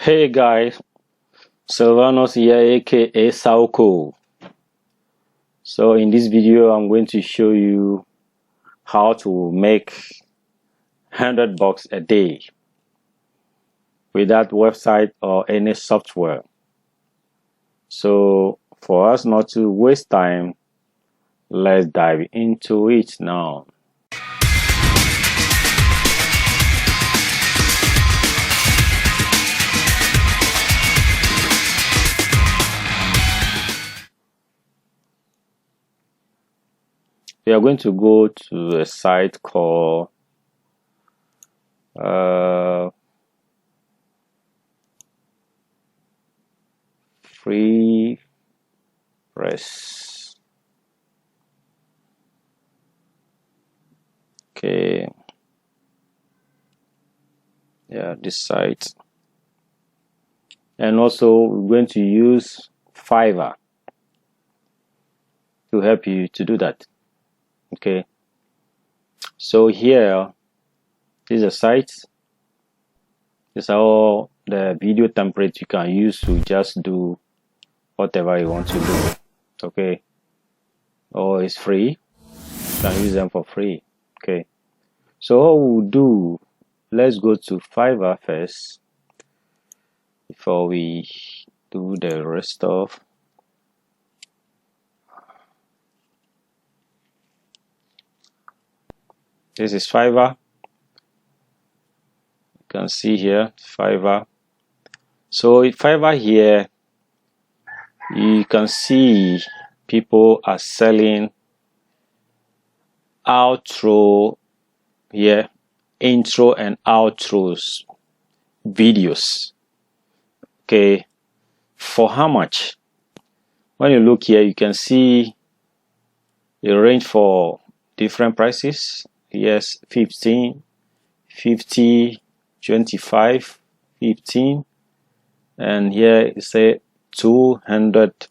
Hey guys, Silvanos here, aka Sauko. So in this video, I'm going to show you how to make $100 a day with that website or any software. So for us not to waste time, let's dive into it now. We are going to go to a site called Freepress. Okay, yeah, this site. And also we're going to use Fiverr to help you to do that. Okay, so here is a site. These are all the video templates you can use to just do whatever you want to do. Okay, or it's free, you can use them for free. Okay, so what we'll do, let's go to Fiverr first before we do the rest stuff. This is Fiverr. You can see here Fiverr. So in Fiverr here, you can see people are selling outro here, intro and outros videos. Okay, for how much? When you look here, you can see the range for different prices. Yes, 15, 50, 25, 15, and here it say $200.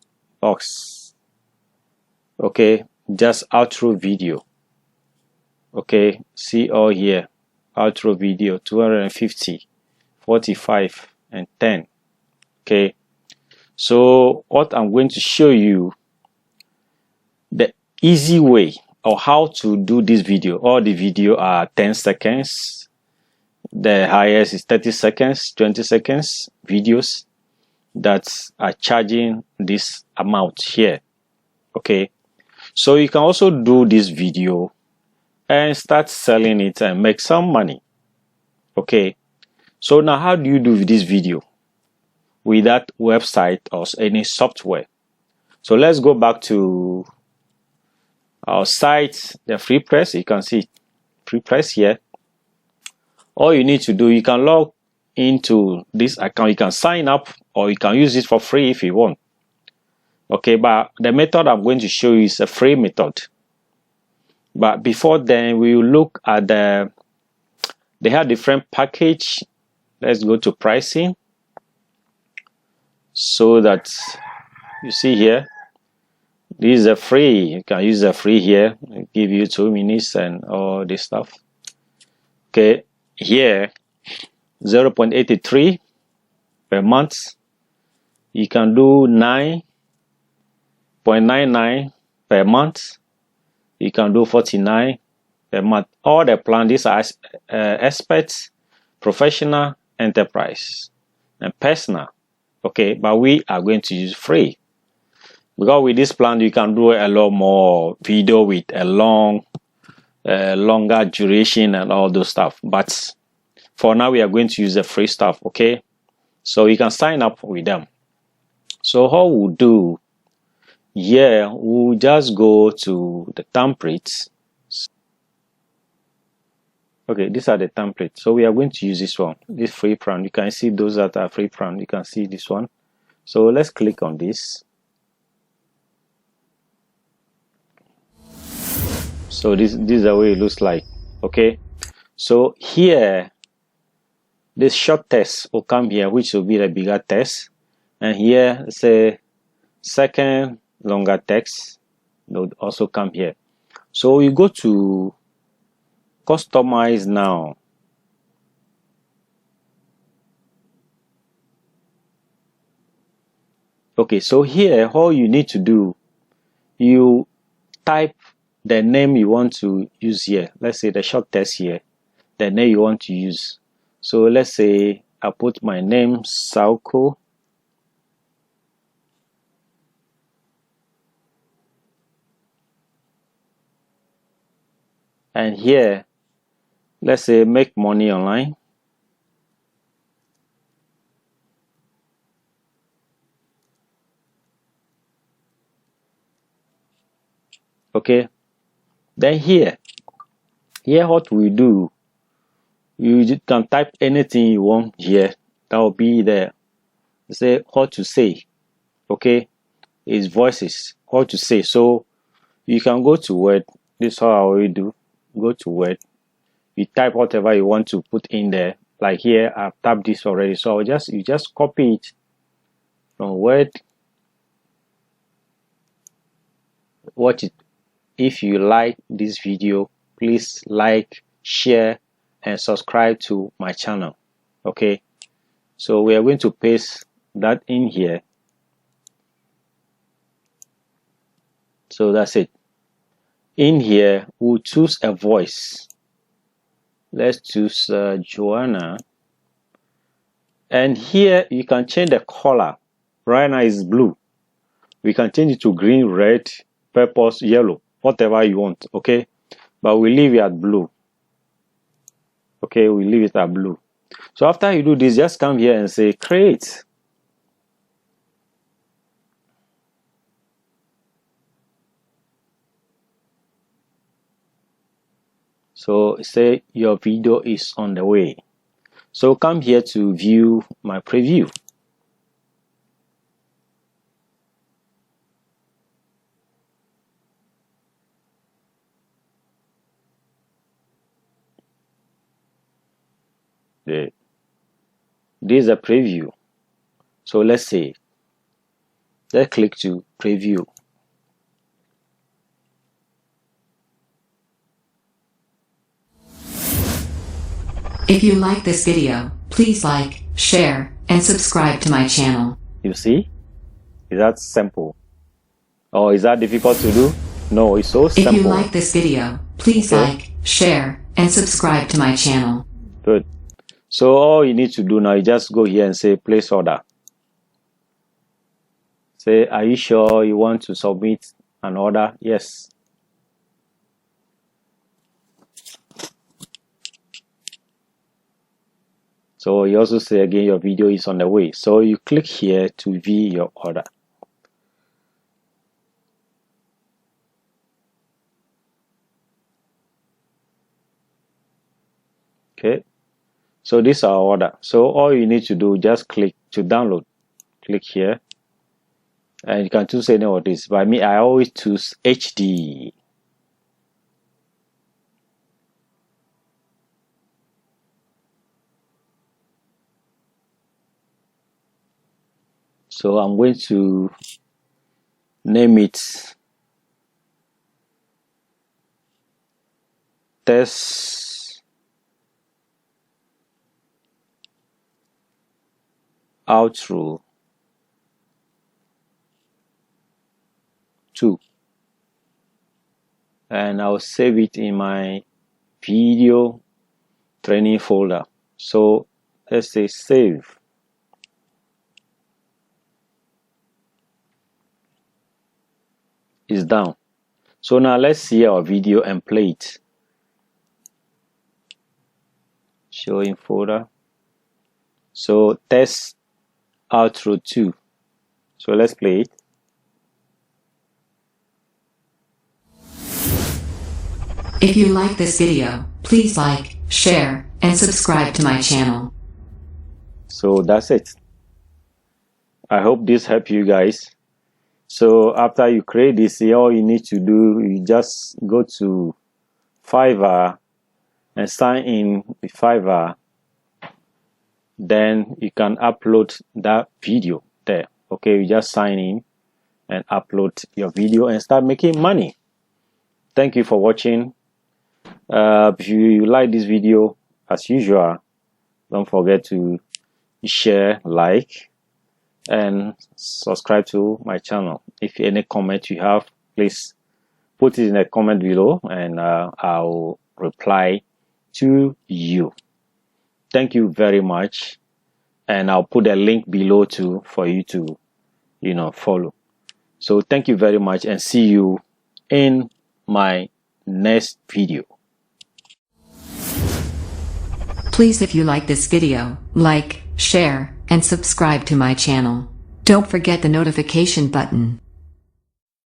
Okay, just outro video. Okay, see all here, outro video 250, 45, and 10. Okay, so what I'm going to show you, the easy way or how to do this video. All the video are 10 seconds. The highest is 30 seconds, 20 seconds videos that are charging this amount here. Okay, so you can also do this video and start selling it and make some money. Okay, so now how do you do this video with that website or any software? So let's go back to our site, the Freepress. You can see Freepress here. All you need to do, you can log into this account. You can sign up or you can use it for free if you want. Okay, but the method I'm going to show you is a free method. But before then, we will look at they have different package. Let's go to pricing so that you see here, this is a free. You can use a free here. I'll give you 2 minutes and all this stuff. Okay, here 0.83 per month. You can do 9.99 per month. You can do 49 per month. All the plan, these are experts, professional, enterprise, and personal. Okay, but we are going to use free because with this plan you can do a lot more video with a longer duration and all those stuff. But for now we are going to use the free stuff. Okay, so you can sign up with them. So how we'll do, yeah, we'll just go to the templates. Okay, these are the templates. So we are going to use this one, this free plan. You can see those that are free plan. You can see this one. So let's click on this. So this is the way it looks like. Okay, so here this short text will come here, which will be the bigger text, and here say second longer text will also come here. So you go to customize now. Okay, so here all you need to do, you type the name you want to use here. Let's say the short text here, the name you want to use. So let's say I put my name Sauko, and here let's say make money online. Okay, then here what we do, you can type anything you want here. That will be there. Say what to say. Okay, it's voices, what to say. So you can go to Word. This is how I already do. Go to Word, you type whatever you want to put in there. Like here I've tapped this already, so you just copy it from Word. Watch it. If you like this video, please like, share and subscribe to my channel. Okay, so we are going to paste that in here. So that's it. In here we'll choose a voice. Let's choose Joanna, and here you can change the color. Right now it's blue. We can change it to green, red, purple, yellow, whatever you want. Okay, but we leave it at blue. Okay, we leave it at blue. So after you do this, just come here and say create. So say your video is on the way. So come here to view my preview. This is a preview. So let's click to preview. If you like this video, please like, share, and subscribe to my channel. You see? Is that simple? Or is that difficult to do? No, it's so simple. If you like this video, please like, share, and subscribe to my channel. Good. So all you need to do now, you just go here and say place order. Say, are you sure you want to submit an order? Yes. So you also say again your video is on the way. So you click here to view your order. Okay. So this is our order. So all you need to do, just click to download. Click here. And you can choose any of this. By me, I always choose HD. So I'm going to name it Test Outro 2, and I'll save it in my video training folder. So let's say save. Is down. So now let's see our video and play it. Show in folder. So Test Outro 2. So let's play it. If you like this video, please like, share, and subscribe to my channel. So that's it. I hope this helped you guys. So after you create this, all you need to do, you just go to Fiverr and sign in with Fiverr. Then you can upload that video there. Okay, you just sign in and upload your video and start making money. Thank you for watching. If you like this video, as usual, don't forget to share, like, and subscribe to my channel. If any comment you have, please put it in the comment below, and I'll reply to you. Thank you very much, and I'll put a link below too for you to follow. So thank you very much, and see you in my next video. Please, if you like this video, like, share, and subscribe to my channel. Don't forget the notification button.